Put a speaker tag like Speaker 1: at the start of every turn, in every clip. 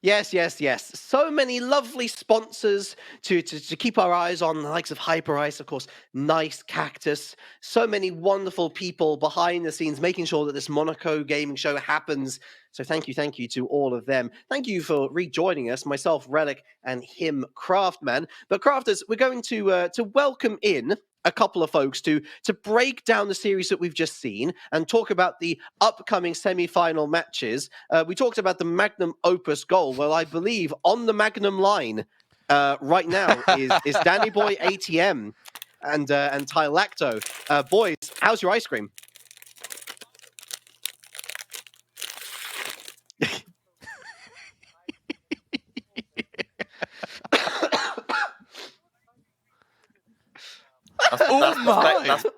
Speaker 1: Yes, yes, yes. So many lovely sponsors to keep our eyes on, the likes of Hyper Ice, of course, Nicecactus. So many wonderful people behind the scenes making sure that this Monaco Gaming Show happens. So thank you to all of them. Thank you for rejoining us, myself, Relic, and him, Craftman. But Crafters, we're going to welcome in a couple of folks to break down the series that we've just seen and talk about the upcoming semi-final matches. We talked about the Magnum Opus goal. Well, I believe on the Magnum line right now is Danny Boy ATM and Tylacto. Boys, how's your ice cream?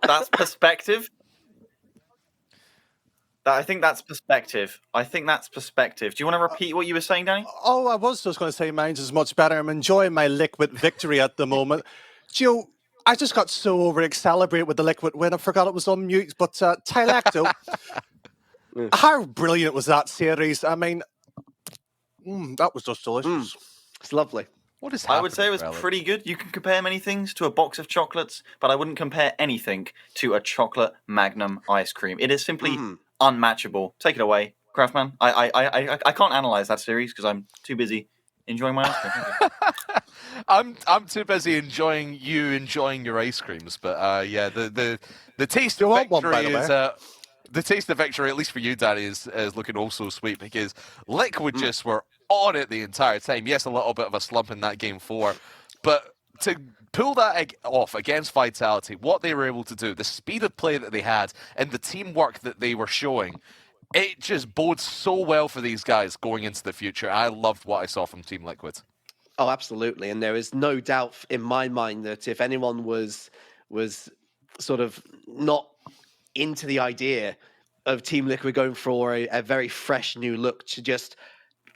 Speaker 2: That's perspective. I think that's perspective. Do you want to repeat what you were saying, Danny?
Speaker 3: Oh, I was just going to say mine's is much better. I'm enjoying my liquid victory at the moment. Gio, I just got so over-celebrated with the liquid win, I forgot it was on mute. But Tylacto, how brilliant was that series? I mean, that was just delicious.
Speaker 1: It's lovely.
Speaker 4: What is happening,
Speaker 2: I would say it was pretty good. You can compare many things to a box of chocolates, but I wouldn't compare anything to a chocolate Magnum ice cream. It is simply unmatchable. Take it away, Craftman. I can't analyze that series because I'm too busy enjoying my ice cream.
Speaker 4: I'm too busy enjoying your ice creams, but yeah, the taste of victory is the taste of victory, at least for you, Danny, is looking also sweet because Liquid just were on it the entire time. Yes, a little bit of a slump in that game 4, but to pull that off against Vitality, what they were able to do, the speed of play that they had, and the teamwork that they were showing, it just bodes so well for these guys going into the future. I loved what I saw from Team Liquid.
Speaker 1: Oh, absolutely. And there is no doubt in my mind that if anyone was sort of not into the idea of Team Liquid going for a very fresh new look to just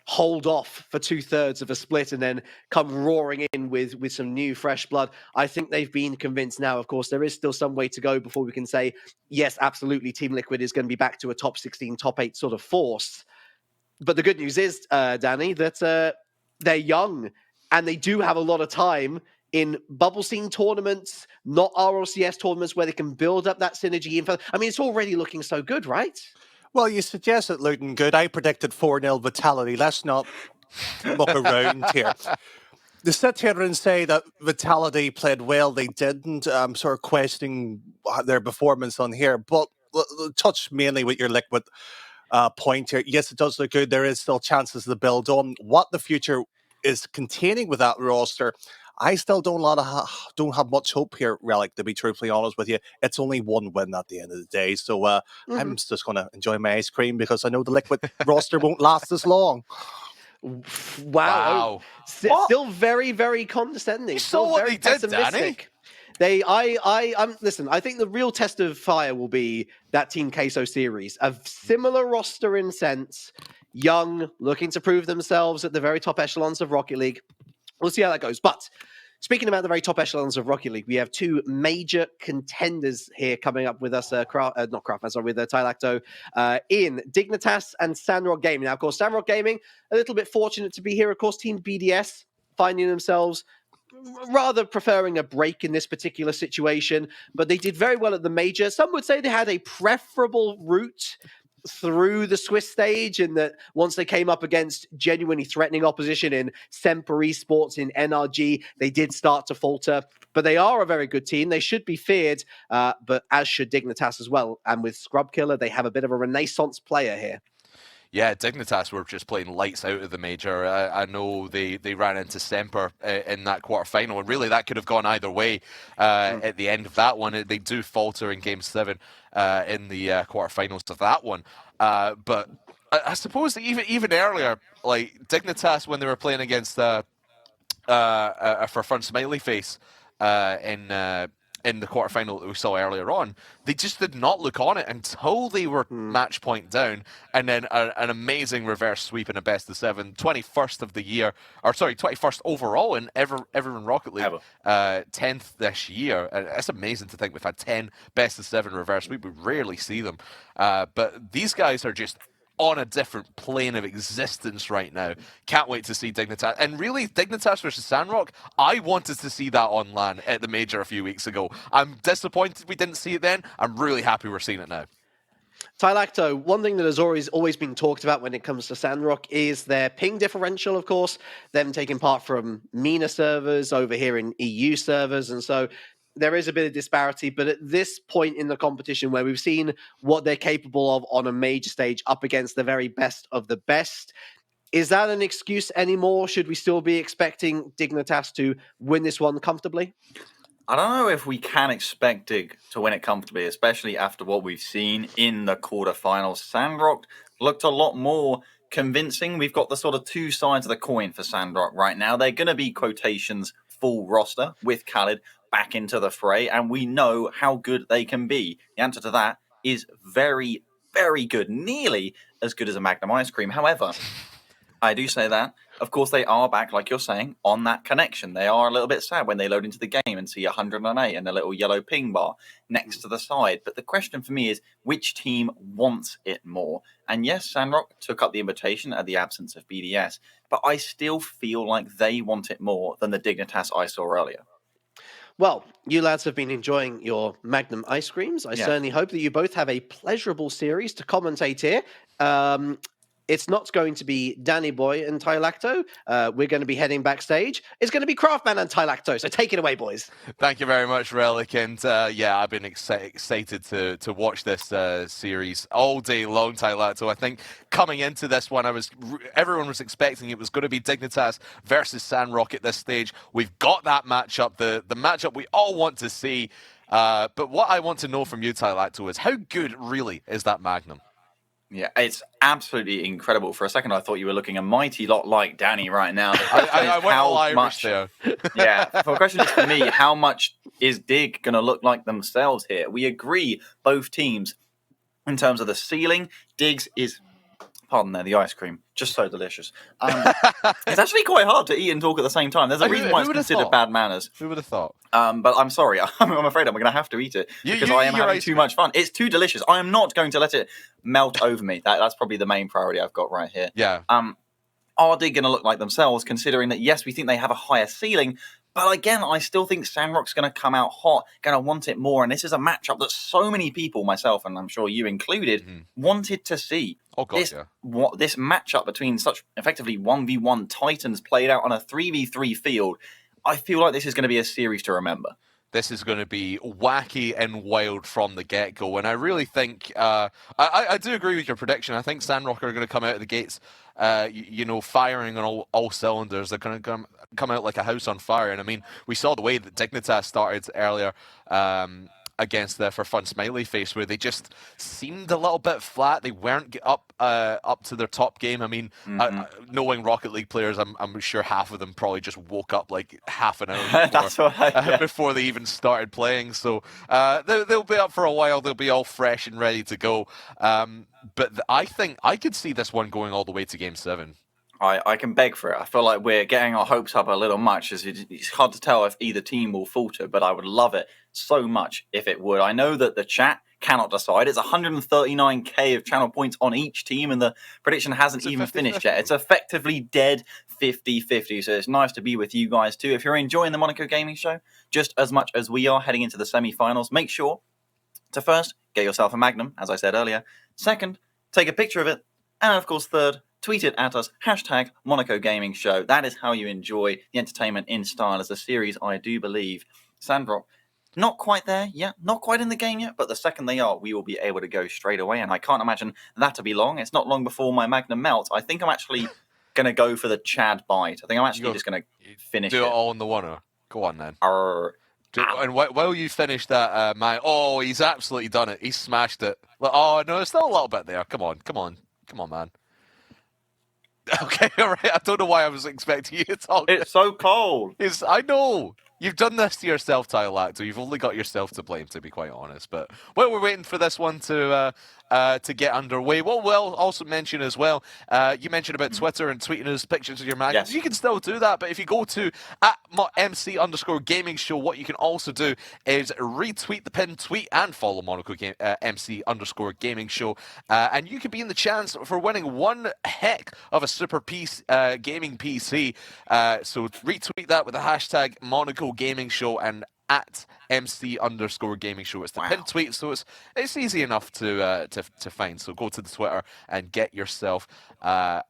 Speaker 1: hold off for 2/3 of a split and then come roaring in with some new fresh blood, I think they've been convinced now. Of course, there is still some way to go before we can say, yes, absolutely, Team Liquid is going to be back to a top 16, top 8 sort of force. But the good news is, Danny, that they're young and they do have a lot of time in bubble scene tournaments, not RLCS tournaments, where they can build up that synergy. I mean, it's already looking so good, right?
Speaker 3: Well, you suggest it looking good. I predicted 4-0 Vitality. Let's not muck around here. To sit here and say that Vitality played well, they didn't. I'm sort of questioning their performance on here, but touch mainly with your Liquid point here. Yes, it does look good. There is still chances to build on. What the future is containing with that roster, I still don't have much hope here, Relic, to be truthfully honest with you. It's only one win at the end of the day. So I'm just going to enjoy my ice cream because I know the Liquid roster won't last as long.
Speaker 1: Wow. Still very, very condescending.
Speaker 4: So what they did, Danny?
Speaker 1: Listen, I think the real test of fire will be that Team Queso series. A similar roster in sense, young, looking to prove themselves at the very top echelons of Rocket League. We'll see how that goes. But speaking about the very top echelons of Rocket League, we have two major contenders here coming up with us, with Tylacto, in Dignitas and Sandrock Gaming. Now, of course, Sandrock Gaming, a little bit fortunate to be here. Of course, Team BDS finding themselves rather preferring a break in this particular situation, but they did very well at the major. Some would say they had a preferable route through the Swiss stage, and that once they came up against genuinely threatening opposition in Semper Esports, in NRG, they did start to falter. But they are a very good team. They should be feared, but as should Dignitas as well. And with Scrub Killer, they have a bit of a renaissance player here.
Speaker 4: Yeah, Dignitas were just playing lights out of the major. I know they ran into Semper in that quarterfinal, and really that could have gone either way at the end of that one. They do falter in Game 7 in the quarterfinals of that one. But I suppose even earlier, like Dignitas, when they were playing against for Front Smiley Face in the quarterfinal that we saw earlier on, they just did not look on it until they were match point down, and then an amazing reverse sweep in a best of 7, 21st of the year, 21st overall in everyone Rocket League, 10th this year. And it's amazing to think we've had 10 best of 7 reverse sweep. We rarely see them, but these guys are just on a different plane of existence right now. Can't wait to see Dignitas. And really, Dignitas versus Sandrock, I wanted to see that on LAN at the Major a few weeks ago. I'm disappointed we didn't see it then. I'm really happy we're seeing it now.
Speaker 1: Tylacto, one thing that has always been talked about when it comes to Sandrock is their ping differential, of course, them taking part from MENA servers over here in EU servers. And so there is a bit of disparity, but at this point in the competition where we've seen what they're capable of on a major stage up against the very best of the best, is that an excuse anymore? Should we still be expecting Dignitas to win this one comfortably?
Speaker 2: I don't know if we can expect Dig to win it comfortably, especially after what we've seen in the quarterfinals. Sandrock looked a lot more convincing. We've got the sort of two sides of the coin for Sandrock right now. They're going to be quotations full roster with Khaled back into the fray, and we know how good they can be. The answer to that is very, very good. Nearly as good as a Magnum ice cream. However, I do say that. Of course, they are back, like you're saying, on that connection. They are a little bit sad when they load into the game and see 108 and a little yellow ping bar next to the side. But the question for me is, which team wants it more? And yes, Sandrock took up the invitation at the absence of BDS, but I still feel like they want it more than the Dignitas I saw earlier.
Speaker 1: Well, you lads have been enjoying your Magnum ice creams. I certainly hope that you both have a pleasurable series to commentate here. It's not going to be Danny Boy and Tylacto. We're going to be heading backstage. It's going to be Craftman and Tylacto. So take it away, boys.
Speaker 4: Thank you very much, Relic. And yeah, I've been excited to watch this series all day long, Tylacto. I think coming into this one, everyone was expecting it was going to be Dignitas versus Sandrock at this stage. We've got that matchup, the matchup we all want to see. But what I want to know from you, Tylacto, is how good really is that Magnum?
Speaker 2: Yeah, it's absolutely incredible. For a second, I thought you were looking a mighty lot like Danny right now.
Speaker 4: I went all Irish there.
Speaker 2: Yeah, the question is for me, how much is Dig going to look like themselves here? We agree, both teams, in terms of the ceiling, Dig's is, pardon there, the ice cream, just so delicious. It's actually quite hard to eat and talk at the same time. There's a reason why it's considered bad manners.
Speaker 4: Who would have thought?
Speaker 2: But I'm sorry. I'm afraid I'm going to have to eat it because I am having too much fun. It's too delicious. I am not going to let it melt over me. That's probably the main priority I've got right here.
Speaker 4: Yeah.
Speaker 2: Are they going to look like themselves, considering that, yes, we think they have a higher ceiling, but again, I still think Sandrock's going to come out hot, going to want it more, and this is a matchup that so many people, myself and I'm sure you included, wanted to see.
Speaker 4: Oh, God,
Speaker 2: This matchup between such effectively 1v1 titans played out on a 3v3 field, I feel like this is going to be a series to remember.
Speaker 4: This is going to be wacky and wild from the get-go, and I really think I do agree with your prediction. I think Sandrock are going to come out of the gates, firing on all cylinders. They're going to come out like a house on fire. And I mean, we saw the way that Dignitas started earlier against the For Fun Smiley Face, where they just seemed a little bit flat. They weren't up to their top game. I mean, knowing Rocket League players, I'm sure half of them probably just woke up like half an hour before, before they even started playing. So they'll be up for a while. They'll be all fresh and ready to go. But I think I could see this one going all the way to Game 7.
Speaker 2: I can beg for it. I feel like we're getting our hopes up a little much, as it's hard to tell if either team will falter, but I would love it so much if it would. I know that the chat cannot decide. It's 139k of channel points on each team, and the prediction hasn't even finished yet. It's effectively dead 50-50, so it's nice to be with you guys too. If you're enjoying the Monaco Gaming Show just as much as we are heading into the semi-finals, make sure to first get yourself a Magnum, as I said earlier. Second, take a picture of it. And of course, third, tweet it at us, hashtag Monaco Gaming Show. That is how you enjoy the entertainment in style as a series, I do believe. Sandrock, not quite there yet, not quite in the game yet, but the second they are, we will be able to go straight away, and I can't imagine that to be long. It's not long before my Magnum melts. I think I'm actually going to go for the Chad bite. I think I'm actually just going to finish it.
Speaker 4: Do it all in the one. Go on, then.
Speaker 2: And
Speaker 4: while you finish that, he's absolutely done it. He's smashed it. Oh, no, there's still a little bit there. Come on, man. Okay, all right. I don't know why I was expecting you to talk.
Speaker 2: It's so cold.
Speaker 4: I know. You've done this to yourself, Tylacto. You've only got yourself to blame, to be quite honest. But while we're waiting for this one to to get underway. What we'll also mention as well, you mentioned about Twitter and tweeting us pictures of your magnums.
Speaker 2: Yes.
Speaker 4: You can still do that, but if you go to @MC_Gaming Show, what you can also do is retweet the pinned tweet and follow Monaco MC_Gaming Show, and you could be in the chance for winning one heck of a super gaming PC. So retweet that with the hashtag Monaco Gaming Show and @MC_Gaming Show. It's the pinned tweet, so it's easy enough to find. So go to the Twitter and get yourself in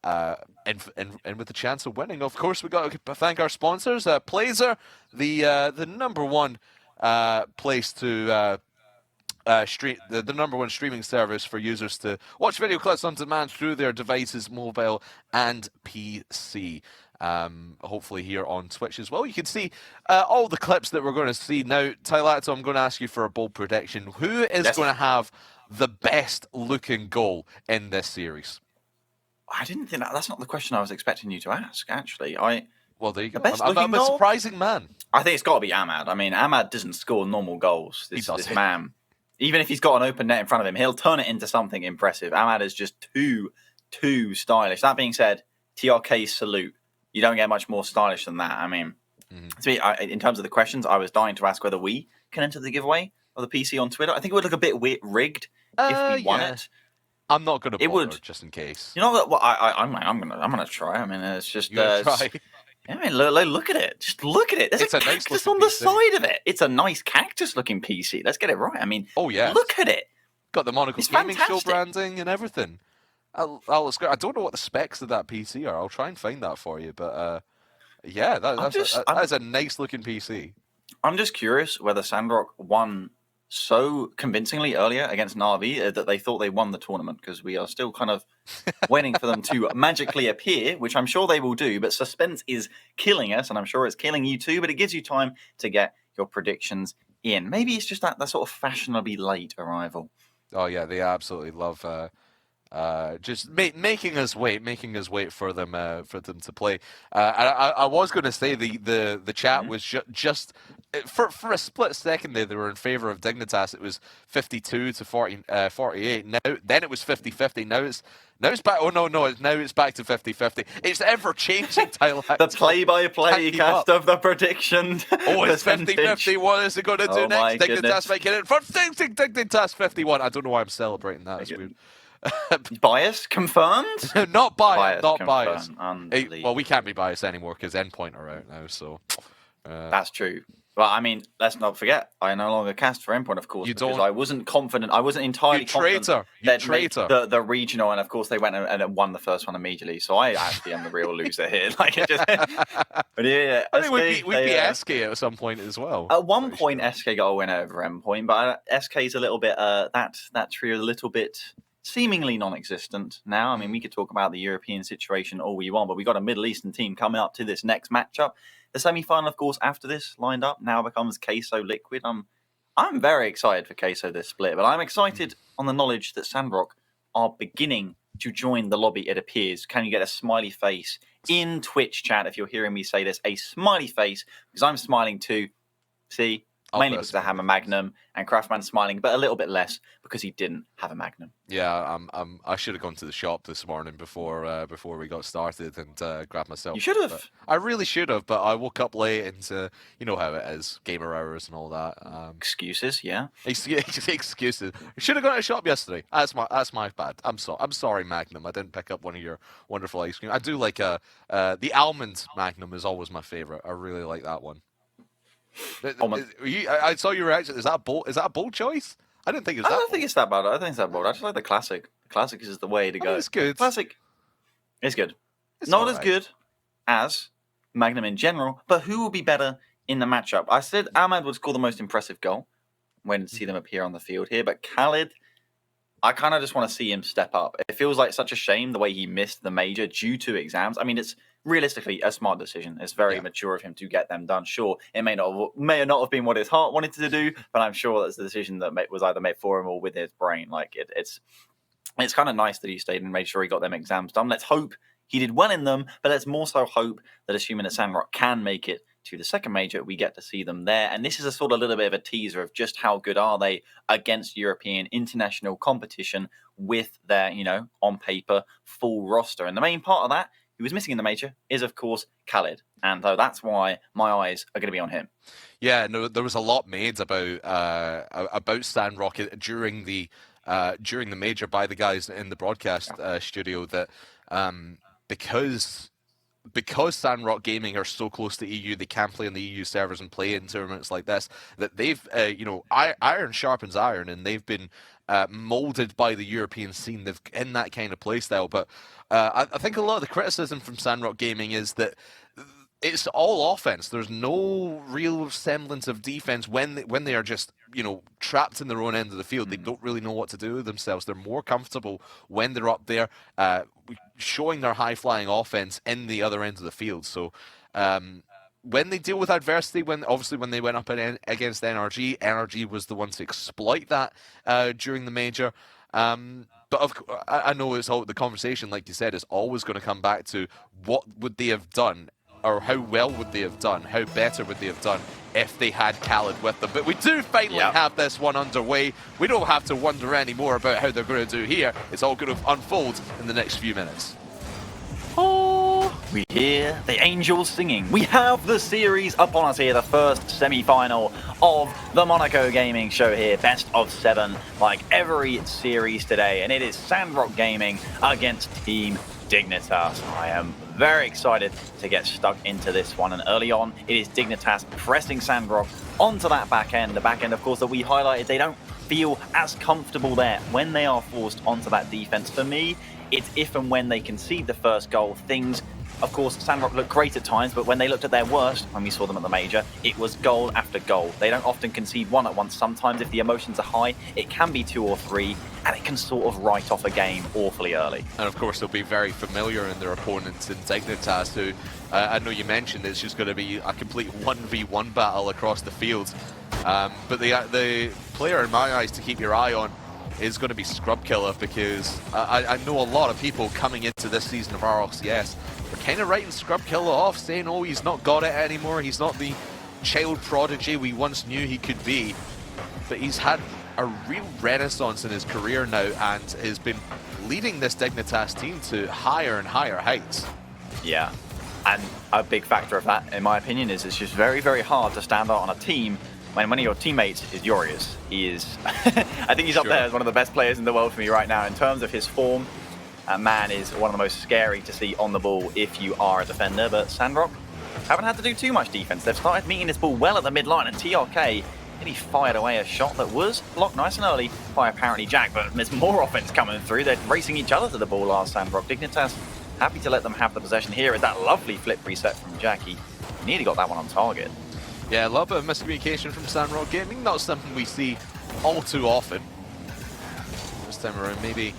Speaker 4: with the chance of winning. Of course, we got to thank our sponsors, Plazer, the number one place to stream, the number one streaming service for users to watch video clips on demand through their devices, mobile and PC. Hopefully here on Twitch as well. You can see all the clips that we're going to see now. Tylacto, I'm going to ask you for a bold prediction. Who is going to have the best looking goal in this series?
Speaker 2: I didn't think that's not the question I was expecting you to ask, actually.
Speaker 4: Well, there you go.
Speaker 2: I'm
Speaker 4: a surprising man.
Speaker 2: I think it's got to be Ahmad. I mean, Ahmad doesn't score normal goals. This man, even if he's got an open net in front of him, he'll turn it into something impressive. Ahmad is just too stylish. That being said, TRK salute. You don't get much more stylish than that. I mean, to me, in terms of the questions, I was dying to ask whether we can enter the giveaway of the PC on Twitter. I think it would look a bit rigged if we won it.
Speaker 4: I'm not going to bother,
Speaker 2: would,
Speaker 4: just in case.
Speaker 2: You know what? Well, I'm gonna try. I mean, it's just.
Speaker 4: Try.
Speaker 2: I mean, look at it. Just look at it. There's a
Speaker 4: nice
Speaker 2: cactus on the side of it. It's a nice cactus-looking PC. Let's get it right. I mean, look at it.
Speaker 4: Got the Monaco Gaming Show branding and everything. I don't know what the specs of that PC are. I'll try and find that for you. But yeah, that is a nice-looking PC.
Speaker 2: I'm just curious whether Sandrock won so convincingly earlier against Na'Vi that they thought they won the tournament, because we are still kind of waiting for them to magically appear, which I'm sure they will do, but suspense is killing us, and I'm sure it's killing you too, but it gives you time to get your predictions in. Maybe it's just that sort of fashionably late arrival.
Speaker 4: Oh yeah, they absolutely love just making us wait for them to play. I was going to say the chat was just for a split second there, they were in favor of Dignitas. It was 52 to 48. Now then it was 50-50. Now it's back. Oh no! Now it's back to 50-50. It's ever changing. Tylacto.
Speaker 2: The play-by-play cast of the prediction.
Speaker 4: Oh, it's 50-50. What is it going to do next? Dignitas making it for Dignitas 51. I don't know why I'm celebrating that. It's weird.
Speaker 2: Bias confirmed?
Speaker 4: Not biased. Not biased.
Speaker 2: Well,
Speaker 4: we can't be biased anymore because Endpoint are out now. So
Speaker 2: that's true. Well, I mean, let's not forget, I no longer cast for Endpoint, of course, because I wasn't confident. I wasn't entirely confident.
Speaker 4: You traitor.
Speaker 2: The regional, and of course they went and won the first one immediately. So I actually am the real loser here. Like it just. But yeah,
Speaker 4: I think we'd be SK at some point as well.
Speaker 2: At one point, SK got a win over Endpoint, but SK's a little bit that trio a little bit seemingly non-existent now. I mean, we could talk about the European situation all we want, but we got a Middle Eastern team coming up to this next matchup. The semi-final, of course, after this lined up now becomes Queso Liquid. I'm very excited for Queso this split, but I'm excited on the knowledge that Sandrock are beginning to join the lobby, it appears. Can you get a smiley face in Twitch chat if you're hearing me say this? A smiley face, because I'm smiling too. See? Mainly because I have a Magnum, and Craftman smiling, but a little bit less because he didn't have a Magnum.
Speaker 4: Yeah, I should have gone to the shop this morning before we got started and grabbed myself.
Speaker 2: You should have.
Speaker 4: I really should have, but I woke up late, and you know how it is, gamer hours and all that.
Speaker 2: Excuses, yeah.
Speaker 4: Excuses. I should have gone to the shop yesterday. That's my bad. I'm sorry, Magnum. I didn't pick up one of your wonderful ice cream. I do like the almond Magnum is always my favorite. I really like that one. I saw your reaction. Is that a bold choice? I didn't think it was that.
Speaker 2: I don't think it's that bad. I think it's that bold. I just like the classic. The classic is the way to go.
Speaker 4: It's good.
Speaker 2: Classic. It's good.
Speaker 4: It's
Speaker 2: not as good as Magnum in general, but who will be better in the matchup? I said Ahmad would score the most impressive goal when to see them appear on the field here, but Khalid, I kind of just want to see him step up. It feels like such a shame the way he missed the major due to exams. I mean, it's realistically a smart decision. It's very mature of him to get them done. Sure, it may not have been what his heart wanted to do, but I'm sure that's the decision that was either made for him or with his brain. Like it's kind of nice that he stayed and made sure he got them exams done. Let's hope he did well in them, but let's more so hope that assuming that Sandrock can make it to the second major, we get to see them there. And this is a sort of little bit of a teaser of just how good are they against European international competition with their, on paper, full roster. And the main part of that, who was missing in the major, is, of course, Khalid. And that's why my eyes are going to be on him.
Speaker 4: Yeah, no, there was a lot made about Sandrock during the major by the guys in the broadcast studio that because Sandrock Gaming are so close to EU, they can play on the EU servers and play in tournaments like this, that they've, iron sharpens iron, and they've been molded by the European scene. They've in that kind of play style. But I think a lot of the criticism from Sandrock Gaming is that it's all offense. There's no real semblance of defense when they are just, trapped in their own end of the field. They don't really know what to do with themselves. They're more comfortable when they're up there, showing their high-flying offense in the other end of the field. So when they deal with adversity, when they went up against NRG was the one to exploit that during the major. But I know it's all the conversation, like you said, is always going to come back to what would they have done, or how well would they have done, how better would they have done if they had Khalid with them. But we do finally have this one underway. We don't have to wonder anymore about how they're going to do here. It's all going to unfold in the next few minutes.
Speaker 2: Oh, we hear the angels singing. We have the series up on us here, the first semi-final of the Monaco Gaming Show here. Best of 7, like every series today. And it is Sandrock Gaming against Team Dignitas. I am very excited to get stuck into this one. And early on, it is Dignitas pressing Sandrock onto that back end. The back end, of course, that we highlighted, they don't feel as comfortable there when they are forced onto that defense. For me, it's if and when they concede the first goal, things, of course, Sandrock looked great at times, but when they looked at their worst, when we saw them at the major, it was goal after goal. They don't often concede one at once. Sometimes if the emotions are high, it can be 2 or 3, and it can sort of write off a game awfully early.
Speaker 4: And of course, they'll be very familiar in their opponents in Dignitas, who I know you mentioned it's just going to be a complete 1v1 battle across the field. But the player, in my eyes, to keep your eye on is going to be Scrub Killer, because I know a lot of people coming into this season of RLCS are kind of writing Scrub Killer off, saying, oh, he's not got it anymore, he's not the child prodigy we once knew he could be. But he's had a real renaissance in his career now and has been leading this Dignitas team to higher and higher heights.
Speaker 2: Yeah, and a big factor of that, in my opinion, is it's just very, very hard to stand out on a team when one of your teammates is Yorius. He is, I think he's up there as one of the best players in the world for me right now in terms of his form. Man is one of the most scary to see on the ball if you are a defender. But Sandrock haven't had to do too much defense. They've started meeting this ball well at the mid-line, and TRK really fired away a shot that was blocked nice and early by apparently Jack, but there's more offense coming through. They're racing each other to the ball, are Sandrock. Dignitas happy to let them have the possession here. Is that lovely flip reset from Jack. He nearly got that one on target.
Speaker 4: Yeah, a little bit of miscommunication from Sandrock Gaming. Not something we see all too often. This time around, maybe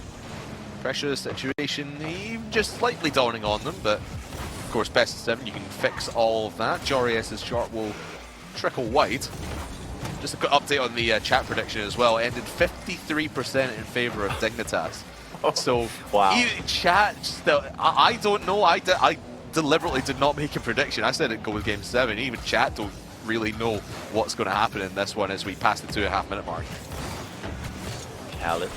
Speaker 4: pressure the situation, even just slightly dawning on them, but of course, best of 7, you can fix all of that. Jorius's shot will trickle wide. Just a quick update on the chat prediction as well. It ended 53% in favor of Dignitas. So,
Speaker 2: wow.
Speaker 4: Chat, still, I don't know. I deliberately did not make a prediction. I said it'd go with game 7. Even chat don't really know what's going to happen in this one as we pass the 2.5 minute mark.
Speaker 2: Khalid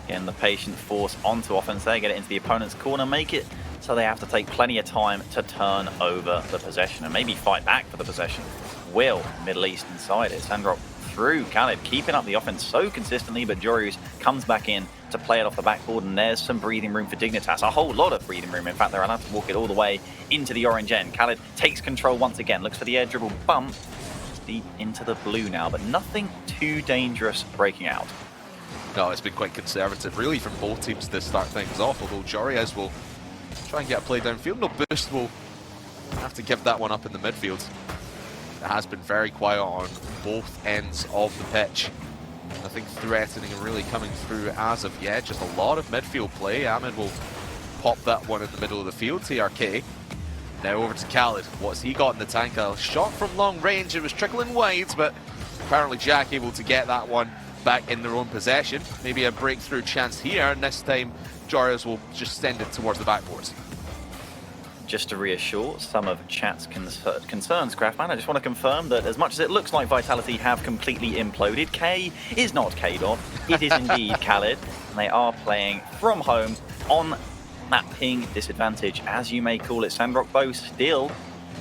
Speaker 2: getting the patient force onto offense there, get it into the opponent's corner, make it so they have to take plenty of time to turn over the possession and maybe fight back for the possession. Will Middle East inside it. Sandrock through Khalid, keeping up the offense so consistently, but Jorius comes back in to play it off the backboard, and there's some breathing room for Dignitas. A whole lot of breathing room. In fact, they're allowed to walk it all the way into the orange end. Khalid takes control once again, looks for the air dribble bump. Deep into the blue now, but nothing too dangerous breaking out.
Speaker 4: No, it's been quite conservative, really, from both teams to start things off, although Jorius will try and get a play downfield. No boost, will have to give that one up in the midfield. It has been very quiet on both ends of the pitch. Nothing threatening and really coming through as of yet. Just a lot of midfield play. Ahmed will pop that one in the middle of the field. TRK. Now over to Khalid. What's he got in the tank? A shot from long range. It was trickling wide, but apparently Jack able to get that one back in their own possession. Maybe a breakthrough chance here, and this time Jorius will just send it towards the backboards.
Speaker 2: just to reassure some of chat's concerns, Craftman, I just want to confirm that as much as it looks like Vitality have completely imploded, K is not K-Dot. It is indeed Khaled, and they are playing from home on that ping disadvantage, as you may call it. Sandrock Bow still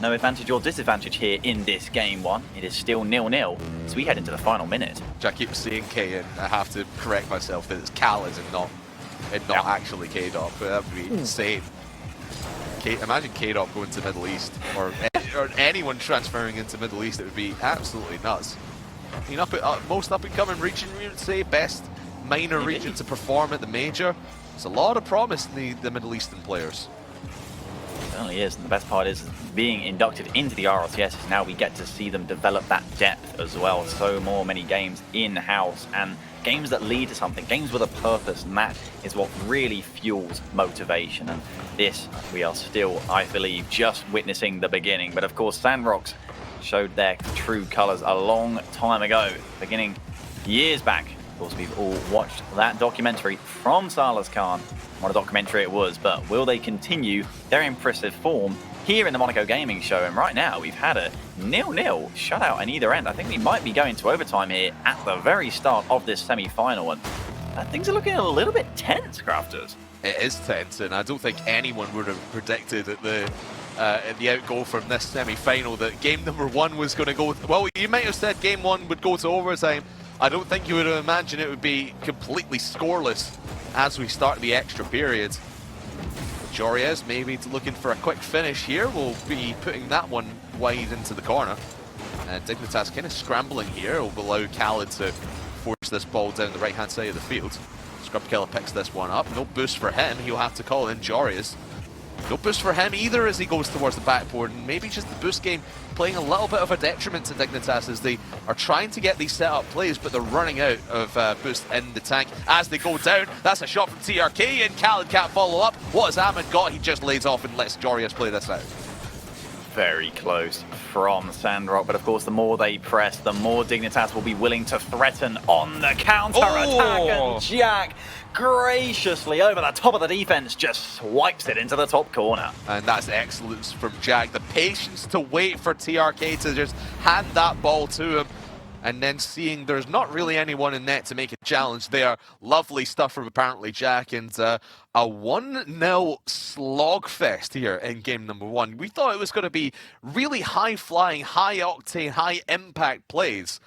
Speaker 2: no advantage or disadvantage here in this game one. It is still 0-0 as we head into the final minute.
Speaker 4: I keep saying K, and I have to correct myself that it's Khaled and not actually K-Dot, but that would be insane. Imagine K-Dot going to Middle East, or anyone transferring into Middle East. It would be absolutely nuts. You know, most up-and-coming region, we would say, best minor region to perform at the major. There's a lot of promise in the Middle Eastern players.
Speaker 2: It certainly is, and the best part is being inducted into the RLCS is now we get to see them develop that depth as well. So many games in-house, and games that lead to something, games with a purpose, and that is what really fuels motivation. And this, we are still, I believe, just witnessing the beginning. But of course, Sandrocks showed their true colors a long time ago, beginning years back. Of course, we've all watched that documentary from Salas Khan. What a documentary it was, but will they continue their impressive form here in the Monaco Gaming Show? And right now, we've had a 0-0 shutout on either end. I think we might be going to overtime here at the very start of this semi-final, and things are looking a little bit tense, Crafters.
Speaker 4: It is tense, and I don't think anyone would have predicted at the outgo from this semi-final that game number one was going to go... Well, you might have said game one would go to overtime. I don't think you would have imagined it would be completely scoreless as we start the extra period. Joriez maybe looking for a quick finish here. We'll be putting that one wide into the corner. Dignitas kind of scrambling here. Will allow Khaled to force this ball down the right-hand side of the field. Scrubkiller picks this one up. No boost for him. He'll have to call in Joriez. No boost for him either as he goes towards the backboard, and maybe just the boost game playing a little bit of a detriment to Dignitas as they are trying to get these set-up plays, but they're running out of boost in the tank as they go down. That's a shot from TRK, and Khaled can't follow up. What has Ahmed got? He just lays off and lets Joriez play this out.
Speaker 2: Very close from Sandrock, but of course the more they press, the more Dignitas will be willing to threaten on the counter-attack, and Jack graciously over the top of the defense just swipes it into the top corner.
Speaker 4: And that's excellence from Jack. The patience to wait for TRK to just hand that ball to him, and then seeing there's not really anyone in net to make a challenge there. Lovely stuff from apparently Jack, and a 1-0 slogfest here in game number one. We thought it was going to be really high-flying, high-octane, high-impact plays,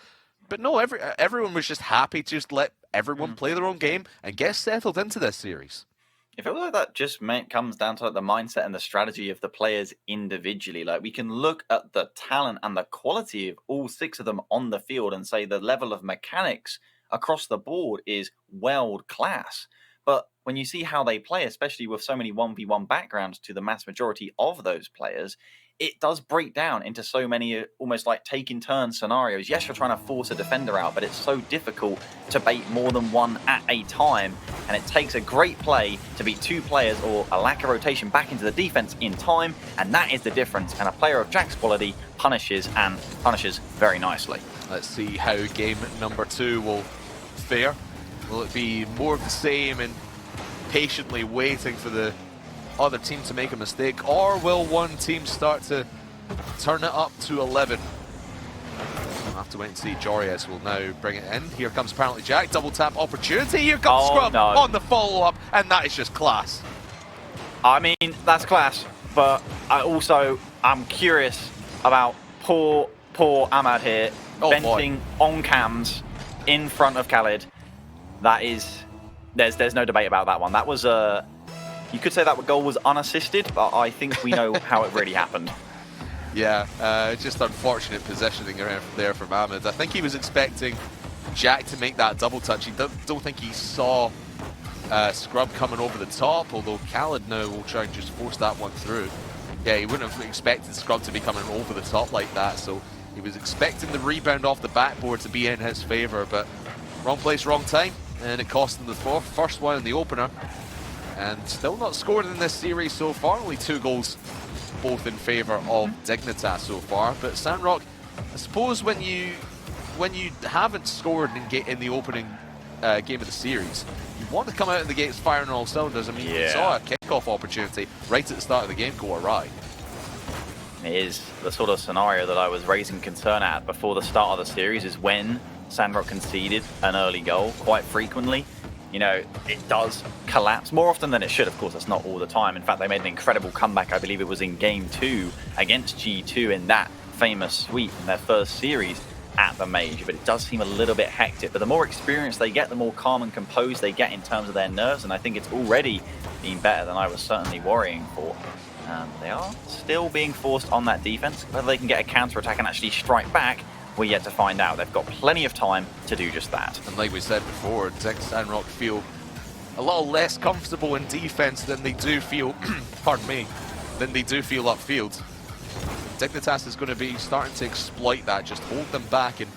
Speaker 4: but no, everyone was just happy to just let everyone play their own game and get settled into this series.
Speaker 2: It feels like that just comes down to the mindset and the strategy of the players individually. Like, we can look at the talent and the quality of all six of them on the field and say the level of mechanics across the board is world class. But when you see how they play, especially with so many 1v1 backgrounds to the mass majority of those players, it does break down into so many almost like taking turn scenarios. Yes, you're trying to force a defender out, but it's so difficult to bait more than one at a time. And it takes a great play to beat two players or a lack of rotation back into the defense in time. And that is the difference. And a player of Jack's quality punishes very nicely.
Speaker 4: Let's see how game number two will fare. Will it be more of the same and patiently waiting for the other team to make a mistake, or will one team start to turn it up to 11? We'll have to wait and see. Joriez will now bring it in. Here comes apparently Jack. Double tap opportunity. Here comes Scrub on the follow-up, and that is just class.
Speaker 2: I mean, that's class, but I'm curious about poor Ahmad here, venting on cams in front of Khaled. That is, there's no debate about that one. That was you could say that goal was unassisted, but I think we know how it really happened.
Speaker 4: Yeah, just unfortunate positioning around there from Ahmed. I think he was expecting Jack to make that double touch. He don't think he saw Scrub coming over the top, although Khaled now will try and just force that one through. Yeah, he wouldn't have expected Scrub to be coming over the top like that, so he was expecting the rebound off the backboard to be in his favour, but wrong place, wrong time, and it cost him the first one in the opener. And still not scored in this series so far, only 2 goals both in favour of Dignitas so far. But Sandrock, I suppose when you haven't scored in the opening game of the series, you want to come out of the gates firing on all cylinders. I mean, you saw a kickoff opportunity right at the start of the game go awry.
Speaker 2: It is the sort of scenario that I was raising concern at before the start of the series, is when Sandrock conceded an early goal quite frequently. You know, it does collapse more often than it should. Of course, that's not all the time. In fact, they made an incredible comeback. I believe it was in Game 2 against G2 in that famous sweep in their first series at the Major. But it does seem a little bit hectic. But the more experience they get, the more calm and composed they get in terms of their nerves. And I think it's already been better than I was certainly worrying for. They are still being forced on that defense. Whether they can get a counter-attack and actually strike back, we're yet to find out. They've got plenty of time to do just that.
Speaker 4: And like we said before, Sandrock feel a little less comfortable in defense than they do feel, pardon me, than they do feel upfield. Dignitas is going to be starting to exploit that, just hold them back and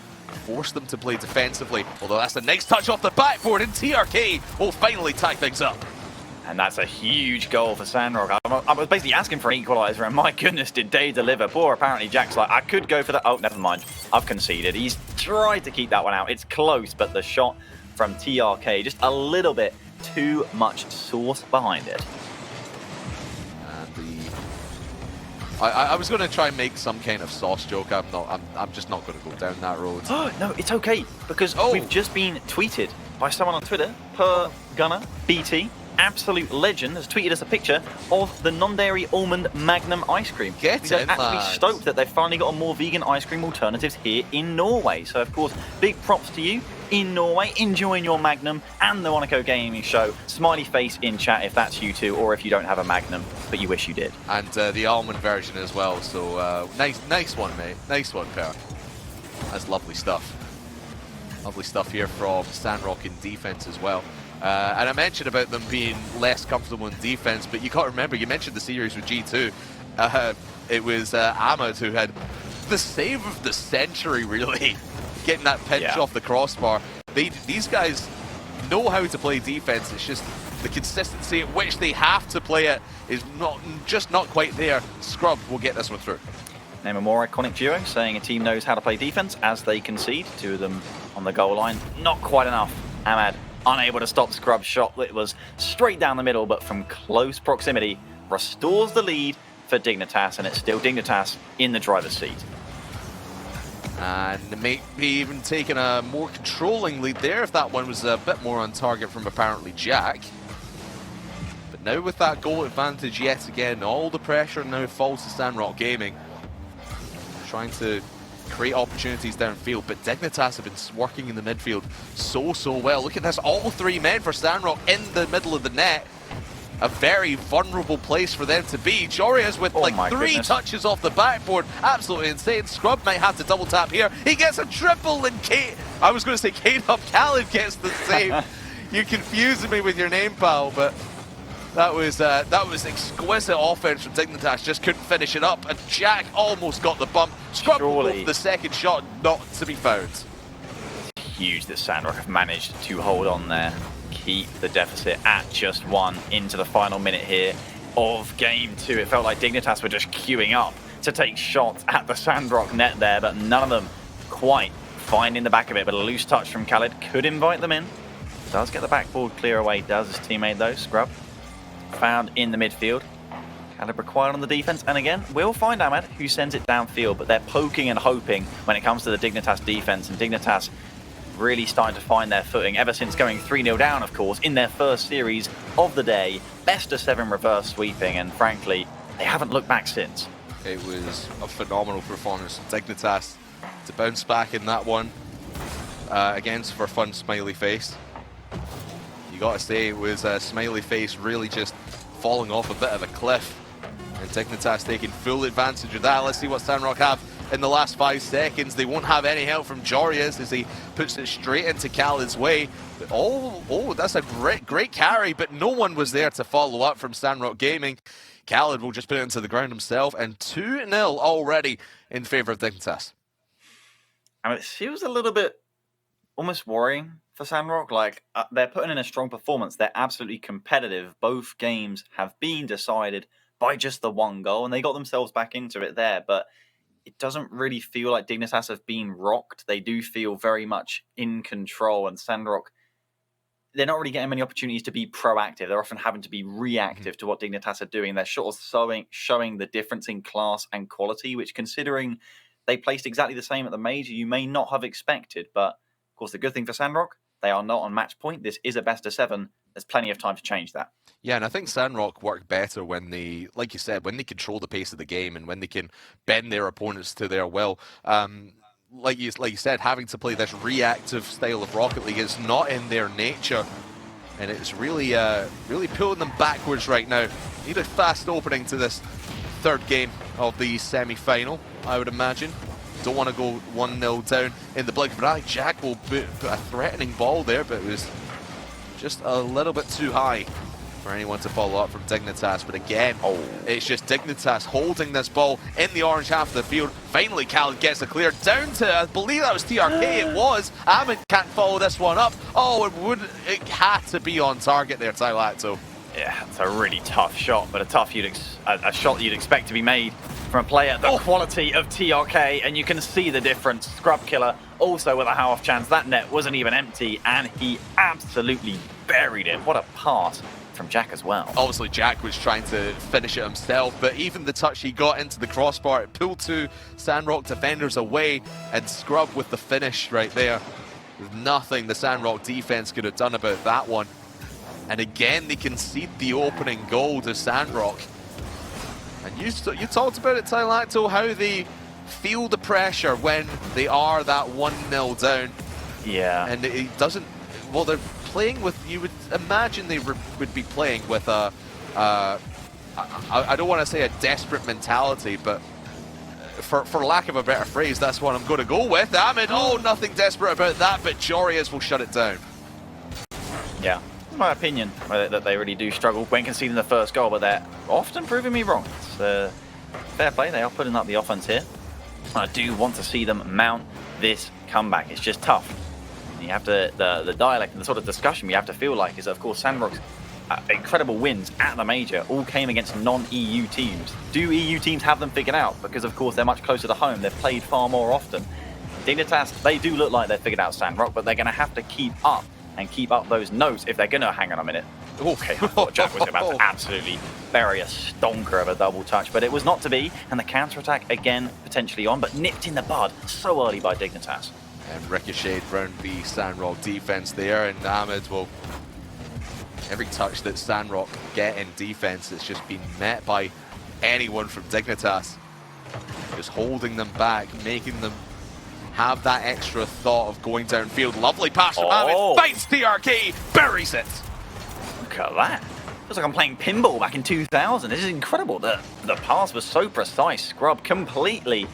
Speaker 4: force them to play defensively. Although that's a nice touch off the backboard, and TRK will finally tie things up.
Speaker 2: And that's a huge goal for Sandrock. I was basically asking for an equaliser, and my goodness, did they deliver. Poor, apparently, Jack's like, I could go for that. Oh, never mind. I've conceded. He's tried to keep that one out. It's close, but the shot from TRK, just a little bit too much sauce behind it.
Speaker 4: And I was going to try and make some kind of sauce joke. I'm just not going to go down that road.
Speaker 2: No, it's okay, because we've just been tweeted by someone on Twitter, per Gunner BT. Absolute legend has tweeted us a picture of the non-dairy almond Magnum ice cream.
Speaker 4: Get
Speaker 2: They're
Speaker 4: in,
Speaker 2: actually
Speaker 4: lads.
Speaker 2: stoked that they've finally got more vegan ice cream alternatives here in Norway. So, of course, big props to you in Norway, enjoying your Magnum and the Monaco Gaming Show. Smiley face in chat if that's you too, or if you don't have a Magnum, but you wish you did.
Speaker 4: And the almond version as well. So nice one, mate. Nice one, Per. That's lovely stuff. Lovely stuff here from Sandrock in defense as well. And I mentioned about them being less comfortable in defense, but you got to remember, you mentioned the series with G2. It was Ahmed who had the save of the century, really, getting that pinch off the crossbar. These guys know how to play defense. It's just the consistency at which they have to play it is not quite there. Scrub will get this one through.
Speaker 2: Name a more iconic duo, saying a team knows how to play defense as they concede. Two of them on the goal line. Not quite enough. Ahmed unable to stop Scrub's shot. It was straight down the middle, but from close proximity, restores the lead for Dignitas, and it's still Dignitas in the driver's seat.
Speaker 4: And maybe even taking a more controlling lead there if that one was a bit more on target from apparently Jack. But now with that goal advantage yet again, all the pressure now falls to Sandrock Gaming. Trying to create opportunities downfield, but Dignitas have been working in the midfield so well. Look at this, all three men for Sandrock in the middle of the net. A very vulnerable place for them to be. Jorias with three touches off the backboard. Absolutely insane. Scrub might have to double tap here. He gets a triple, and I was going to say K-Dub Khaled gets the save. You're confusing me with your name, pal, but that was exquisite offense from Dignitas. Just couldn't finish it up, and Jack almost got the bump. Scrub with the second shot, not to be found.
Speaker 2: Huge that Sandrock have managed to hold on there. Keep the deficit at just one into the final minute here of Game 2. It felt like Dignitas were just queuing up to take shots at the Sandrock net there, but none of them quite finding the back of it. But a loose touch from Khaled could invite them in. Does get the backboard clear away, does his teammate though. Scrub found in the midfield. Khaled required on the defense, and again, we'll find Ahmed who sends it downfield, but they're poking and hoping when it comes to the Dignitas defense, and Dignitas really starting to find their footing ever since going 3-0 down, of course, in their first series of the day. Best of 7 reverse sweeping, and frankly, they haven't looked back since.
Speaker 4: It was a phenomenal performance from Dignitas to bounce back in that one against for fun smiley face. You got to say it was a smiley face really just falling off a bit of a cliff, and Dignitas taking full advantage of that. Let's see what Sandrock have in the last 5 seconds. They won't have any help from Jorias as he puts it straight into Khaled's way. But that's a great carry, but no one was there to follow up from Sandrock Gaming. Khaled will just put it into the ground himself, and 2-0 already in favor of Dignitas.
Speaker 2: I mean, it feels a little bit almost worrying for Sandrock. Like, they're putting in a strong performance. They're absolutely competitive. Both games have been decided by just the one goal, and they got themselves back into it there. But it doesn't really feel like Dignitas have been rocked. They do feel very much in control, and Sandrock they're not really getting many opportunities to be proactive. They're often having to be reactive to what Dignitas are doing. They're sort of showing the difference in class and quality, which, considering they placed exactly the same at the major, you may not have expected. But, of course, the good thing for Sandrock, they are not on match point. This is a best of 7. There's plenty of time to change that.
Speaker 4: Yeah, and I think Sandrock work better when they, like you said, when they control the pace of the game and when they can bend their opponents to their will. Like you said, having to play this reactive style of Rocket League is not in their nature, and it's really pulling them backwards right now. Need a fast opening to this third game of the semi-final, I would imagine. Don't want to go 1-0 down in the blink of an eye. Jack will put a threatening ball there, but it was just a little bit too high for anyone to follow up from Dignitas. But again, it's just Dignitas holding this ball in the orange half of the field. Finally, Khaled gets a clear down to, I believe that was TRK, it was. Ahmed can't follow this one up. Oh, it had to be on target there, Tylacto.
Speaker 5: Yeah, it's a really tough shot, but a shot you'd expect to be made from a player the quality of TRK, and you can see the difference. Scrub Killer also with a half chance. That net wasn't even empty, and he absolutely buried it. What a pass from Jack as well.
Speaker 4: Obviously, Jack was trying to finish it himself, but even the touch he got into the crossbar, it pulled 2 Sandrock defenders away, and Scrub with the finish right there. There's nothing the Sandrock defense could have done about that one. And again, they concede the opening goal to Sandrock. And you talked about it, Tylacto, how they feel the pressure when they are that 1-0 down.
Speaker 5: Yeah.
Speaker 4: And it doesn't... Well, they're playing with... You would imagine they would be playing with a... I don't want to say a desperate mentality, but for lack of a better phrase, that's what I'm going to go with. Ahmed, nothing desperate about that, but Jorius will shut it down.
Speaker 5: Yeah. My opinion that they really do struggle when conceding the first goal, but they're often proving me wrong. It's fair play. They are putting up the offense here. I do want to see them mount this comeback. It's just tough. You have to the dialect and the sort of discussion we have to feel like is, of course, Sandrock's incredible wins at the major all came against non-EU teams. Do EU teams have them figured out? Because, of course, they're much closer to home. They've played far more often. Dignitas, they do look like they've figured out Sandrock, but they're going to have to keep up those notes if they're going to hang on a minute. Okay, I thought Jack was about to absolutely bury a stonker of a double touch, but it was not to be, and the counter-attack again potentially on, but nipped in the bud so early by Dignitas.
Speaker 4: And ricocheted around the Sandrock defense there, and Ahmed will... Every touch that Sandrock get in defense has just been met by anyone from Dignitas. Just holding them back, making them have that extra thought of going downfield. Lovely pass from Ahmed, finds TRK, buries it.
Speaker 5: Look at that. Feels like I'm playing pinball back in 2000. This is incredible. The pass was so precise. Scrub completely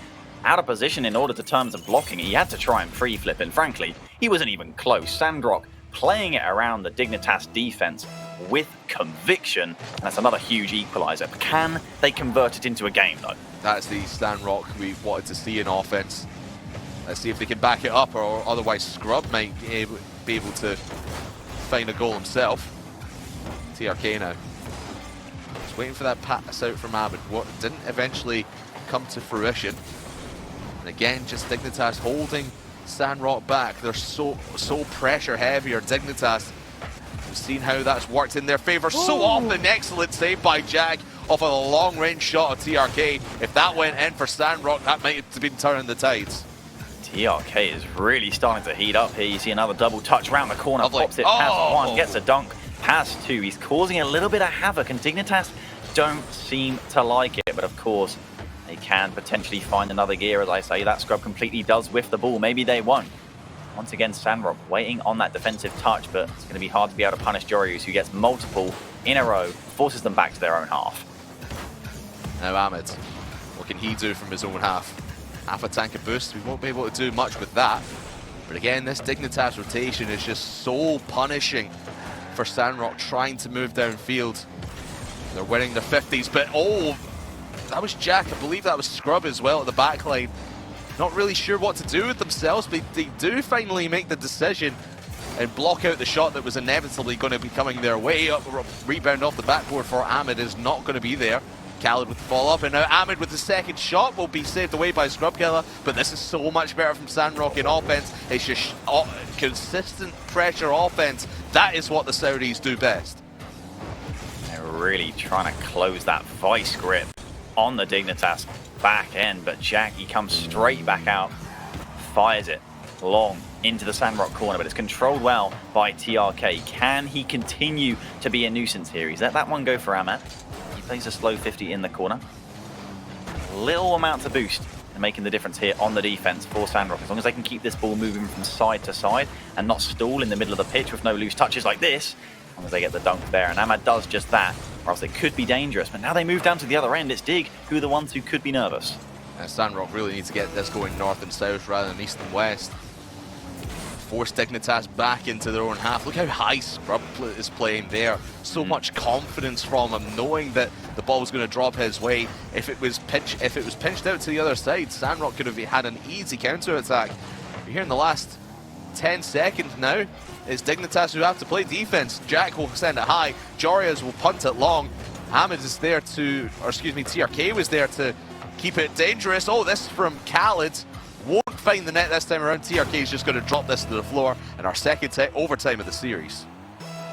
Speaker 5: out of position in order to terms of blocking. He had to try and free flip, and frankly, he wasn't even close. Sandrock playing it around the Dignitas defense with conviction, and that's another huge equalizer. Can they convert it into a game, though?
Speaker 4: That's the Sandrock we wanted to see in offense. Let's see if they can back it up, or otherwise Scrub might be able to find a goal himself. TRK now. Just waiting for that pass out from Ahmed. What didn't eventually come to fruition. And again, just Dignitas holding Sandrock back. They're so pressure heavier. Dignitas, we've seen how that's worked in their favor so often. Excellent save by Jack off of a long range shot of TRK. If that went in for Sandrock, that might have been turning the tides.
Speaker 5: TRK is really starting to heat up here. You see another double touch around the corner, pops it past one, gets a dunk, past two. He's causing a little bit of havoc, and Dignitas don't seem to like it. But of course, they can potentially find another gear, as I say. That Scrub completely does whiff the ball. Maybe they won't. Once again, Sandrock waiting on that defensive touch, but it's going to be hard to be able to punish Jorius, who gets multiple in a row, forces them back to their own half.
Speaker 4: Now Ahmed, what can he do from his own half? Half a tank of boost, we won't be able to do much with that. But again, this Dignitas rotation is just so punishing for Sandrock trying to move downfield. They're winning the 50s, but that was Jack. I believe that was Scrub as well at the back line. Not really sure what to do with themselves, but they do finally make the decision and block out the shot that was inevitably going to be coming their way. Rebound off the backboard for Ahmed is not going to be there. Khaled with the follow-up, and now Ahmed with the second shot will be saved away by Scrubkiller, but this is so much better from Sandrock in offense. It's just consistent pressure offense. That is what the Saudis do best.
Speaker 5: They're really trying to close that vice grip on the Dignitas back end, but Jackie comes straight back out, fires it long into the Sandrock corner, but it's controlled well by TRK. Can he continue to be a nuisance here? He's let that one go for Ahmed. He plays a slow 50 in the corner. Little amount to boost and making the difference here on the defense for Sandrock. As long as they can keep this ball moving from side to side and not stall in the middle of the pitch with no loose touches like this, as long as they get the dunk there. And Ahmed does just that, or else they could be dangerous. But now they move down to the other end. It's Dig who are the ones who could be nervous.
Speaker 4: Sandrock really needs to get this going north and south rather than east and west. Force Dignitas back into their own half. Look how high Scrub is playing there. So much confidence from him, knowing that the ball was going to drop his way. If it was pinched out to the other side, Sandrock could have had an easy counter attack. But here in the last 10 seconds now, it's Dignitas who have to play defense. Jack will send it high. Jorias will punt it long. Ahmed is there to, or excuse me, TRK was there to keep it dangerous. Oh, this from Khaled. Won't find the net this time around. TRK is just going to drop this to the floor in our second overtime of the series.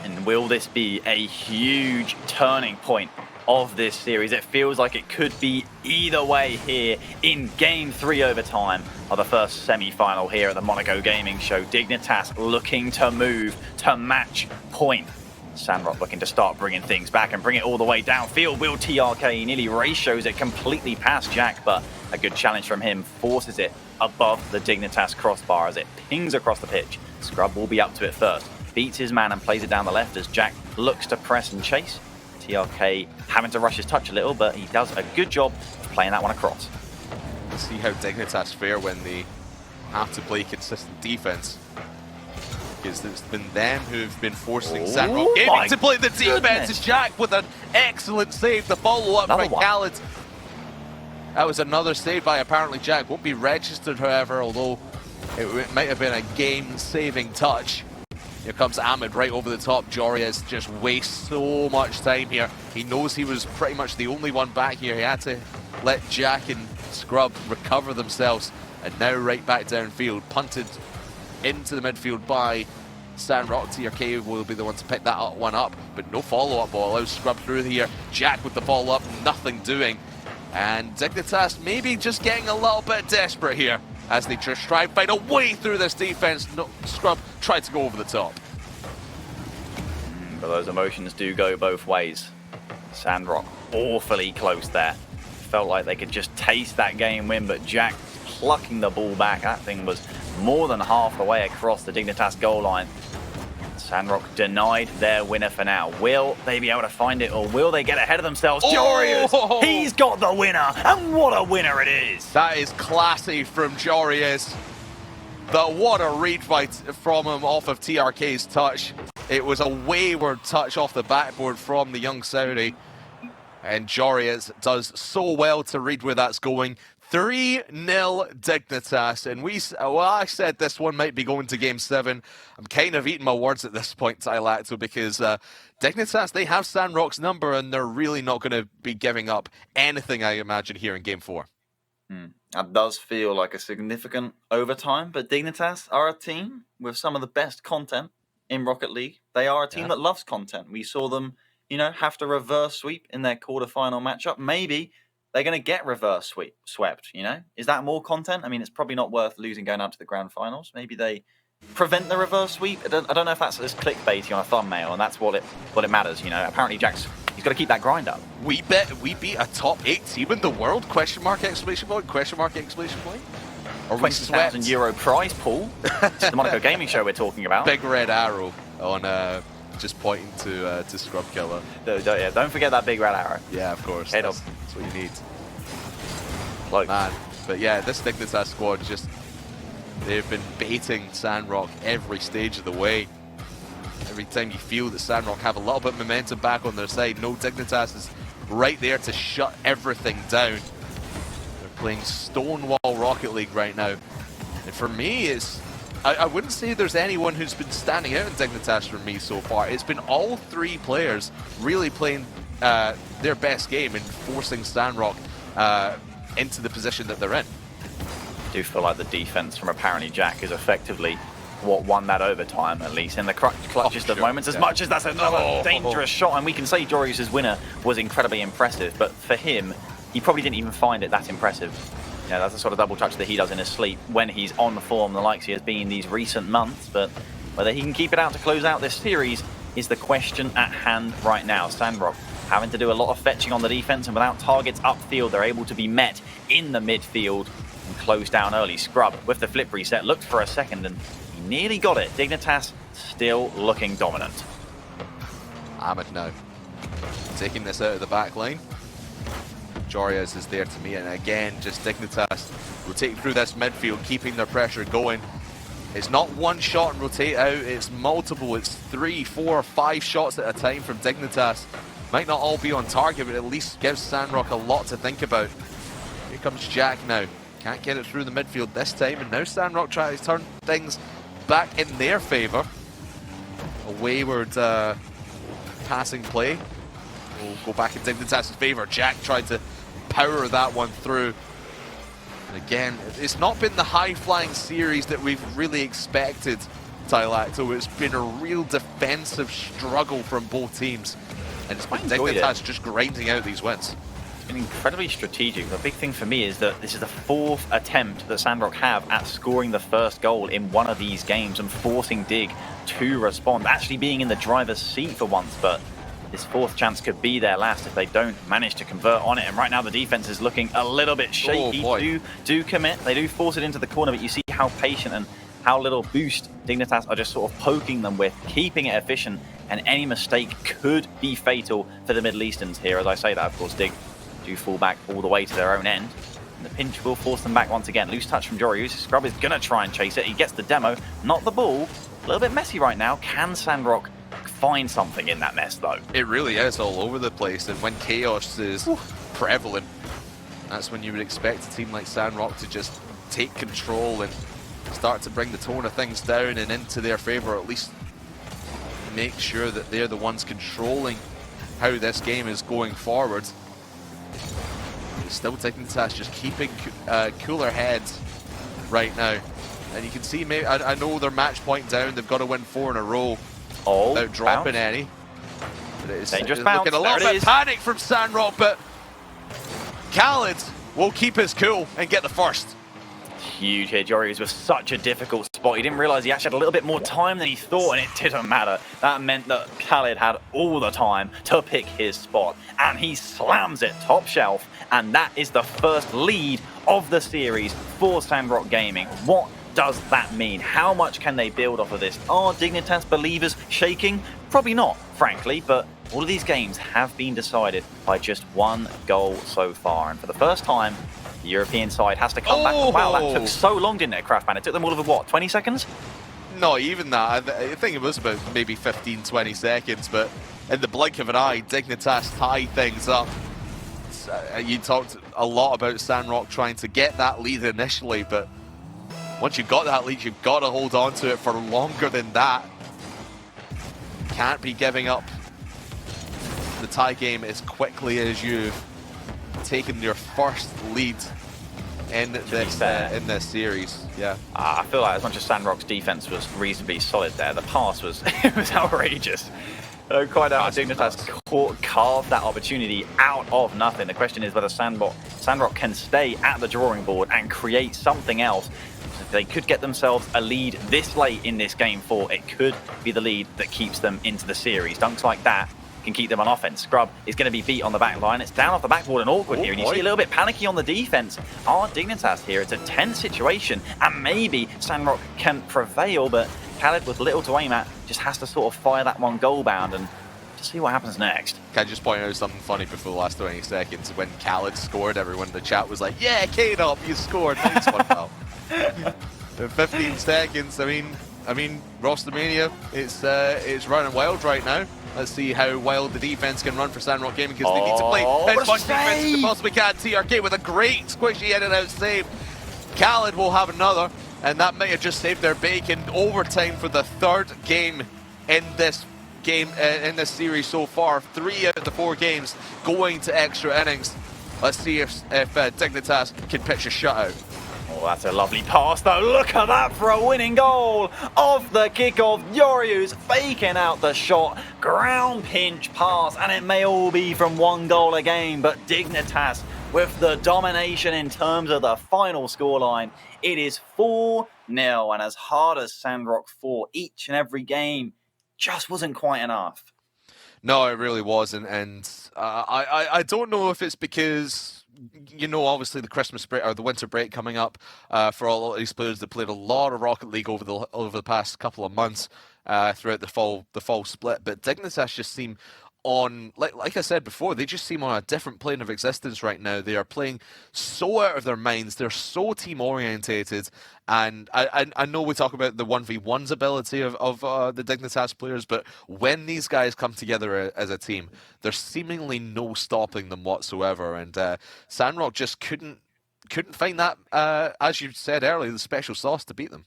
Speaker 5: And will this be a huge turning point of this series? It feels like it could be either way here in Game 3 overtime of the first semi-final here at the Monaco Gaming Show. Dignitas looking to move to match point. Sandrock looking to start bringing things back and bring it all the way downfield. Will TRK nearly ratios it completely past Jack, but a good challenge from him forces it above the Dignitas crossbar as it pings across the pitch. Scrub will be up to it first. Beats his man and plays it down the left as Jack looks to press and chase. TRK having to rush his touch a little, but he does a good job of playing that one across.
Speaker 4: Let's see how Dignitas fare when they have to play consistent defense. Because it's been them who've been forcing Sandrock Gaming to play the defense. It's Jack with an excellent save. The follow-up by Khaled. That was another save by apparently Jack. Won't be registered, however, although it might have been a game-saving touch. Here comes Ahmed right over the top. Jorias just wastes so much time here. He knows he was pretty much the only one back here. He had to let Jack and Scrub recover themselves. And now right back downfield. Punted into the midfield by Sandrock. TRK will be the one to pick that one up, but no follow-up ball. Allows Scrub through here. Jack with the follow-up, nothing doing. And Dignitas maybe just getting a little bit desperate here as they just try and find a way through this defense. No, Scrub tried to go over the top.
Speaker 5: But those emotions do go both ways. Sandrock awfully close there. Felt like they could just taste that game win, but Jack plucking the ball back. That thing was more than half the way across the Dignitas goal line. Sandrock denied their winner for now. Will they be able to find it, or will they get ahead of themselves? Jorias, he's got the winner, and what a winner it is!
Speaker 4: That is classy from Jorias. What a read from him off of TRK's touch. It was a wayward touch off the backboard from the young Saudi. And Jorias does so well to read where that's going. 3-0 Dignitas, and I said this one might be going to Game 7. I'm kind of eating my words at this point, Tylacto, because Dignitas, they have Sandrock's number, and they're really not going to be giving up anything, I imagine, here in Game 4.
Speaker 2: That does feel like a significant overtime, but Dignitas are a team with some of the best content in Rocket League. They are a team that loves content. We saw them, have to reverse sweep in their quarterfinal matchup. Maybe they're going to get reverse swept, Is that more content? I mean, it's probably not worth losing going out to the grand finals. Maybe they prevent the reverse sweep. I don't know if that's as clickbaity on a thumbnail, and that's what it matters, Apparently Jack's, he's got to keep that grind up.
Speaker 4: We beat a top 8 team in the world? Question mark, exclamation point, question mark, exclamation point? Or we swept?
Speaker 5: €20,000 prize pool. It's the Monaco Gaming Show we're talking about.
Speaker 4: Big red arrow on just pointing to Scrubkiller.
Speaker 5: Don't forget that big red arrow.
Speaker 4: Yeah, of course.
Speaker 5: Head up.
Speaker 4: That's what you need.
Speaker 5: Close.
Speaker 4: Man. But yeah, this Dignitas squad they've been baiting Sandrock every stage of the way. Every time you feel that Sandrock have a little bit of momentum back on their side, no, Dignitas is right there to shut everything down. They're playing Stonewall Rocket League right now. And for me, I wouldn't say there's anyone who's been standing out in Dignitas for me so far. It's been all 3 players really playing their best game in forcing Sandrock into the position that they're in.
Speaker 5: I do feel like the defense from apparently Jack is effectively what won that overtime, at least in the clutchest of moments, as much as that's another dangerous shot. And we can say Jorius' winner was incredibly impressive, but for him, he probably didn't even find it that impressive. You know, that's the sort of double touch that he does in his sleep when he's on form, the likes he has been these recent months. But whether he can keep it out to close out this series is the question at hand right now. Sandrock having to do a lot of fetching on the defense, and without targets upfield, they're able to be met in the midfield and close down early. Scrub with the flip reset looked for a second and he nearly got it. Dignitas still looking dominant.
Speaker 4: Ahmed now taking this out of the back line. Jorius is there to meet, and again, just Dignitas rotating through this midfield, keeping their pressure going. It's not one shot and rotate out, it's multiple. It's 3, 4, 5 shots at a time from Dignitas. Might not all be on target, but at least gives Sandrock a lot to think about. Here comes Jack now. Can't get it through the midfield this time, and now Sandrock tries to turn things back in their favour. A wayward passing play will go back in Dignitas' favour. Jack tried to power that one through. And again, it's not been the high-flying series that we've really expected, Tylacto. It's been a real defensive struggle from both teams. And it's been Dignitas just grinding out these wins.
Speaker 5: It's been incredibly strategic. The big thing for me is that this is the 4th attempt that Sandrock have at scoring the first goal in one of these games and forcing Dig to respond, actually being in the driver's seat for once. But this 4th chance could be their last if they don't manage to convert on it. And right now the defense is looking a little bit shaky. Do commit. They do force it into the corner, but you see how patient and how little boost Dignitas are just sort of poking them with, keeping it efficient, and any mistake could be fatal for the Middle Easterns here. As I say that, of course, Dig do fall back all the way to their own end. And the pinch will force them back once again. Loose touch from Jorius. Scrub is going to try and chase it. He gets the demo, not the ball. A little bit messy right now. Can Sandrock find something in that mess, though?
Speaker 4: It really is all over the place, and when chaos is prevalent, that's when you would expect a team like Sandrock to just take control and start to bring the tone of things down and into their favour, or at least make sure that they're the ones controlling how this game is going forward. Still taking the task, just keeping cooler heads right now. And you can see, maybe, I know they're match point down, they've got to win 4 in a row without dropping any. But it's
Speaker 5: dangerous
Speaker 4: looking a little bit panic from Sandrock, but Khaled will keep his cool and get the first.
Speaker 5: Huge here. Jorius was such a difficult spot. He didn't realize he actually had a little bit more time than he thought, and it didn't matter. That meant that Khaled had all the time to pick his spot, and he slams it top shelf, and that is the first lead of the series for Sandrock Gaming. What does that mean? How much can they build off of this? Are Dignitas believers shaking? Probably not, frankly, but all of these games have been decided by just 1 goal so far, and for the first time, the European side has to come back. Wow, that took so long, didn't it, Craftman? It took them all of, what, 20 seconds?
Speaker 4: Not even that. I think it was about maybe 15, 20 seconds, but in the blink of an eye, Dignitas tied things up. You talked a lot about Sandrock trying to get that lead initially, but once you've got that lead, you've got to hold on to it for longer than that. Can't be giving up the tie game as quickly as you've taken your first lead in this series. Yeah.
Speaker 5: I feel like as much as Sandrock's defense was reasonably solid there, the pass was it was outrageous. Quite how Dignitas carved that opportunity out of nothing. The question is whether Sandrock can stay at the drawing board and create something else. If they could get themselves a lead this late in this game 4, it could be the lead that keeps them into the series. Dunks like that can keep them on offense. Scrub is going to be beat on the back line. It's down off the backboard and awkward here, and you see a little bit panicky on the defense. Are Dignitas here? It's a tense situation, and maybe Sandrock can prevail, but Khaled, with little to aim at, just has to sort of fire that one goal bound and just see what happens next.
Speaker 4: Can I just point out something funny before the last 20 seconds? When Khaled scored, everyone in the chat was like, yeah, K-Dub, you scored. Nice one, pal. 15 seconds, I mean, Rostermania, it's running wild right now. Let's see how wild the defense can run for Sandrock Gaming, because they need to play as much defense as they possibly can. TRK with a great squishy in and out save. Khaled will have another, and that might have just saved their bacon. Overtime for the 3rd game in this game in this series so far. 3 out of the 4 games going to extra innings. Let's see if Dignitas can pitch a shutout.
Speaker 5: Oh, that's a lovely pass, though. Look at that for a winning goal off the kickoff. Yoriu's faking out the shot. Ground pinch pass, and it may all be from 1 goal a game, but Dignitas with the domination in terms of the final scoreline. It is 4-0, and as hard as Sandrock fought each and every game, just wasn't quite enough.
Speaker 4: No, it really wasn't, and I don't know if it's because, you know, obviously the Christmas break or the winter break coming up for a lot of these players that played a lot of Rocket League over the past couple of months throughout the fall split. But Dignitas just seem on, like I said before, they just seem on a different plane of existence right now. They are playing so out of their minds. They're so team orientated, and I know we talk about the 1v1's ability of the Dignitas players, but when these guys come together as a team, there's seemingly no stopping them whatsoever. And Sandrock just couldn't find that, as you said earlier, the special sauce to beat them.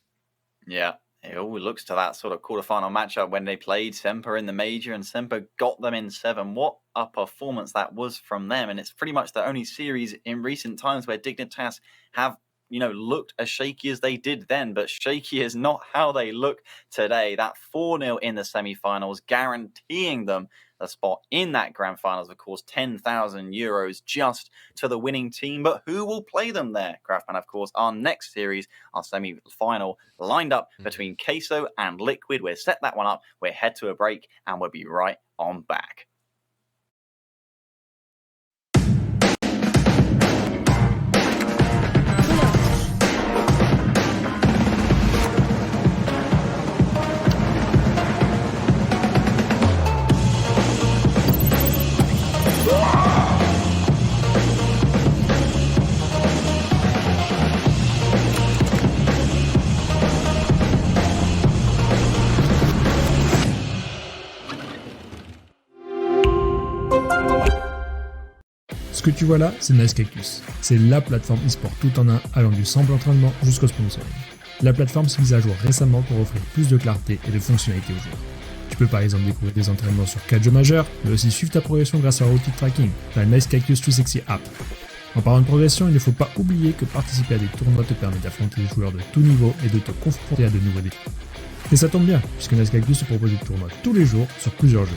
Speaker 5: Yeah. It all looks to that sort of quarterfinal matchup when they played Semper in the major, and Semper got them in 7. What a performance that was from them. And it's pretty much the only series in recent times where Dignitas have, you know, looked as shaky as they did then, but shaky is not how they look today. That 4-0 in the semi-finals, guaranteeing them a spot in that grand finals, of course, 10,000 euros just to the winning team. But who will play them there? Craftman, of course, our next series, our semi-final, lined up between Queso and Liquid. We'll set that one up. We'll head to a break, and we'll be right on back.
Speaker 6: Ce que tu vois là, c'est Nicecactus. C'est la plateforme e-sport tout en un allant du simple entraînement jusqu'au sponsoring. La plateforme s'est mise à jour récemment pour offrir plus de clarté et de fonctionnalités aux joueurs. Tu peux par exemple découvrir des entraînements sur 4 jeux majeurs, mais aussi suivre ta progression grâce à Route Tracking, la Nicecactus 360 app. En parlant de progression, il ne faut pas oublier que participer à des tournois te permet d'affronter des joueurs de tout niveau et de te confronter à de nouveaux défis. Et ça tombe bien, puisque Nicecactus te propose des tournois tous les jours sur plusieurs jeux.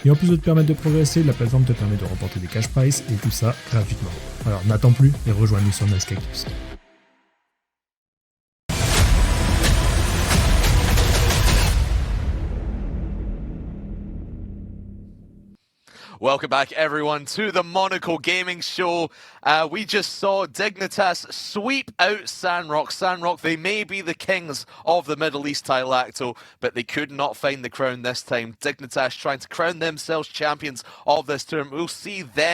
Speaker 6: Et en plus de te permettre de progresser, la plateforme te permet de remporter des cash prizes et tout ça gratuitement. Alors n'attends plus et rejoins-nous sur Nicecactus.
Speaker 4: Welcome back, everyone, to the Monaco Gaming Show. We just saw Dignitas sweep out Sandrock. Sandrock, they may be the kings of the Middle East Tylacto, but they could not find the crown this time. Dignitas trying to crown themselves champions of this tournament. We'll see them